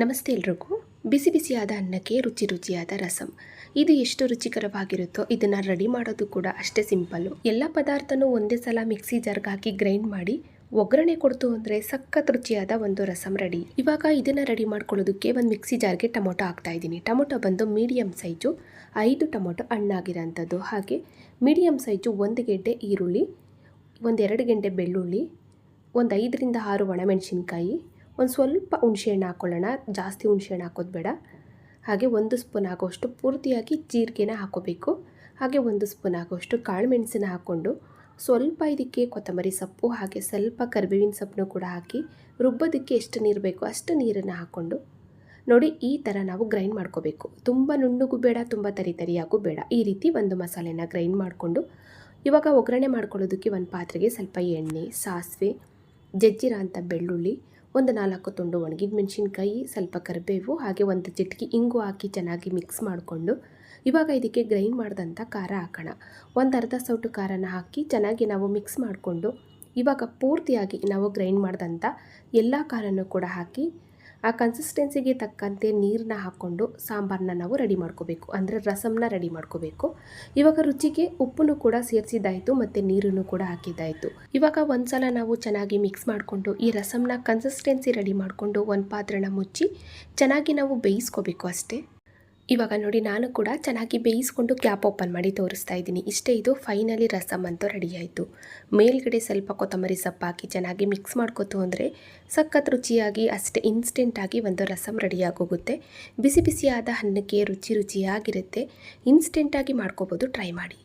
ನಮಸ್ತೆ ಎಲ್ರಿಗೂ. ಬಿಸಿ ಬಿಸಿಯಾದ ಅನ್ನಕ್ಕೆ ರುಚಿ ರುಚಿಯಾದ ರಸಂ. ಇದು ಎಷ್ಟು ರುಚಿಕರವಾಗಿರುತ್ತೋ ಇದನ್ನು ರೆಡಿ ಮಾಡೋದು ಕೂಡ ಅಷ್ಟೇ ಸಿಂಪಲ್ಲು. ಎಲ್ಲ ಪದಾರ್ಥನೂ ಒಂದೇ ಸಲ ಮಿಕ್ಸಿ ಜಾರ್ಗೆ ಹಾಕಿ ಗ್ರೈಂಡ್ ಮಾಡಿ ಒಗ್ಗರಣೆ ಕೊಡ್ತು ಅಂದರೆ ಸಖತ್ ರುಚಿಯಾದ ಒಂದು ರಸಂ ರೆಡಿ. ಇವಾಗ ಇದನ್ನು ರೆಡಿ ಮಾಡ್ಕೊಳ್ಳೋದಕ್ಕೆ ಒಂದು ಮಿಕ್ಸಿ ಜಾರ್ಗೆ ಟೊಮೊಟೊ ಹಾಕ್ತಾ ಇದ್ದೀನಿ. ಟೊಮೊಟೊ ಬಂದು ಮೀಡಿಯಮ್ ಸೈಜು 5 ಟೊಮೊಟೊ ಹಣ್ಣಾಗಿರೋಂಥದ್ದು, ಹಾಗೆ ಮೀಡಿಯಮ್ ಸೈಜು 1 ಗೆಡ್ಡೆ ಈರುಳ್ಳಿ, 1-2 ಗೆಡ್ಡೆ ಬೆಳ್ಳುಳ್ಳಿ, ಒಂದು 5ರಿಂದ 6 ಒಣಮೆಣಸಿನ್ಕಾಯಿ, ಒಂದು ಸ್ವಲ್ಪ ಹುಣಸೆಹಣ್ಣು ಹಾಕ್ಕೊಳ್ಳೋಣ, ಜಾಸ್ತಿ ಹುಣಸೆಹಣ್ಣು ಹಾಕೋದು ಬೇಡ. ಹಾಗೆ 1 ಸ್ಪೂನ್ ಆಗೋಷ್ಟು ಪೂರ್ತಿಯಾಗಿ ಜೀರಿಗೆನ ಹಾಕೋಬೇಕು. ಹಾಗೆ 1 ಸ್ಪೂನ್ ಆಗೋಷ್ಟು ಕಾಳು ಮೆಣಸನ್ನ ಹಾಕ್ಕೊಂಡು ಸ್ವಲ್ಪ ಇದಕ್ಕೆ ಕೊತ್ತಂಬರಿ ಸೊಪ್ಪು ಹಾಗೆ ಸ್ವಲ್ಪ ಕರಿಬೇವಿನ ಸೊಪ್ಪನ್ನು ಕೂಡ ಹಾಕಿ ರುಬ್ಬೋದಕ್ಕೆ ಎಷ್ಟು ನೀರು ಬೇಕೋ ಅಷ್ಟು ನೀರನ್ನು ಹಾಕ್ಕೊಂಡು ನೋಡಿ ಈ ಥರ ನಾವು ಗ್ರೈಂಡ್ ಮಾಡ್ಕೋಬೇಕು. ತುಂಬ ನುಣ್ಣಗೂ ಬೇಡ, ತುಂಬ ತರಿಯಾಗೂ ಬೇಡ. ಈ ರೀತಿ ಒಂದು ಮಸಾಲೆನ ಗ್ರೈಂಡ್ ಮಾಡಿಕೊಂಡು ಇವಾಗ ಒಗ್ಗರಣೆ ಮಾಡ್ಕೊಳ್ಳೋದಕ್ಕೆ ಒಂದು ಪಾತ್ರೆಗೆ ಸ್ವಲ್ಪ ಎಣ್ಣೆ, ಸಾಸಿವೆ, ಜಜ್ಜಿರ ಅಂತ ಬೆಳ್ಳುಳ್ಳಿ, ಒಂದು 4 ತುಂಡು ಒಣಗಿದ ಮೆಣಸಿನ್ಕಾಯಿ, ಸ್ವಲ್ಪ ಕರಿಬೇವು ಹಾಗೆ 1 ಚಿಟಿಕೆ ಇಂಗು ಹಾಕಿ ಚೆನ್ನಾಗಿ ಮಿಕ್ಸ್ ಮಾಡಿಕೊಂಡು ಇವಾಗ ಇದಕ್ಕೆ ಗ್ರೈಂಡ್ ಮಾಡಿದಂಥ ಖಾರ ಹಾಕೋಣ. ಒಂದು ಅರ್ಧ ಸೌಟು ಖಾರನ ಹಾಕಿ ಚೆನ್ನಾಗಿ ನಾವು ಮಿಕ್ಸ್ ಮಾಡಿಕೊಂಡು ಇವಾಗ ಪೂರ್ತಿಯಾಗಿ ನಾವು ಗ್ರೈಂಡ್ ಮಾಡಿದಂಥ ಎಲ್ಲ ಖಾರನೂ ಕೂಡ ಹಾಕಿ ಆ ಕನ್ಸಿಸ್ಟೆನ್ಸಿಗೆ ತಕ್ಕಂತೆ ನೀರನ್ನ ಹಾಕ್ಕೊಂಡು ಸಾಂಬಾರನ್ನ ನಾವು ರೆಡಿ ಮಾಡ್ಕೋಬೇಕು, ಅಂದರೆ ರಸಮ್ನ ರೆಡಿ ಮಾಡ್ಕೋಬೇಕು. ಇವಾಗ ರುಚಿಗೆ ಉಪ್ಪನ್ನು ಕೂಡ ಸೇರಿಸಿದ್ದಾಯಿತು ಮತ್ತು ನೀರನ್ನು ಕೂಡ ಹಾಕಿದ್ದಾಯಿತು. ಇವಾಗ ಒಂದು ಸಲ ನಾವು ಚೆನ್ನಾಗಿ ಮಿಕ್ಸ್ ಮಾಡಿಕೊಂಡು ಈ ರಸಮ್ನ ಕನ್ಸಿಸ್ಟೆನ್ಸಿ ರೆಡಿ ಮಾಡಿಕೊಂಡು ಒಂದು ಪಾತ್ರೆನ ಮುಚ್ಚಿ ಚೆನ್ನಾಗಿ ನಾವು ಬೇಯಿಸ್ಕೋಬೇಕು ಅಷ್ಟೇ. ಇವಾಗ ನೋಡಿ ನಾನು ಕೂಡ ಚೆನ್ನಾಗಿ ಬೇಯಿಸ್ಕೊಂಡು ಕ್ಯಾಪ್ ಓಪನ್ ಮಾಡಿ ತೋರಿಸ್ತಾ ಇದ್ದೀನಿ. ಇಷ್ಟೇ, ಇದು ಫೈನಲಿ ರಸಮ್ ಅಂತೂ ರೆಡಿ ಆಯಿತು. ಮೇಲ್ಗಡೆ ಸ್ವಲ್ಪ ಕೊತ್ತಂಬರಿ ಸೊಪ್ಪು ಹಾಕಿ ಚೆನ್ನಾಗಿ ಮಿಕ್ಸ್ ಮಾಡ್ಕೋತು ಅಂದರೆ ಸಖತ್ ರುಚಿಯಾಗಿ ಅಷ್ಟೇ ಇನ್ಸ್ಟೆಂಟಾಗಿ ಒಂದು ರಸಮ್ ರೆಡಿಯಾಗೋಗುತ್ತೆ. ಬಿಸಿ ಬಿಸಿಯಾದ ಅನ್ನಕ್ಕೆ ರುಚಿಯಾಗಿರುತ್ತೆ. ಇನ್ಸ್ಟೆಂಟಾಗಿ ಮಾಡ್ಕೋಬೋದು, ಟ್ರೈ ಮಾಡಿ.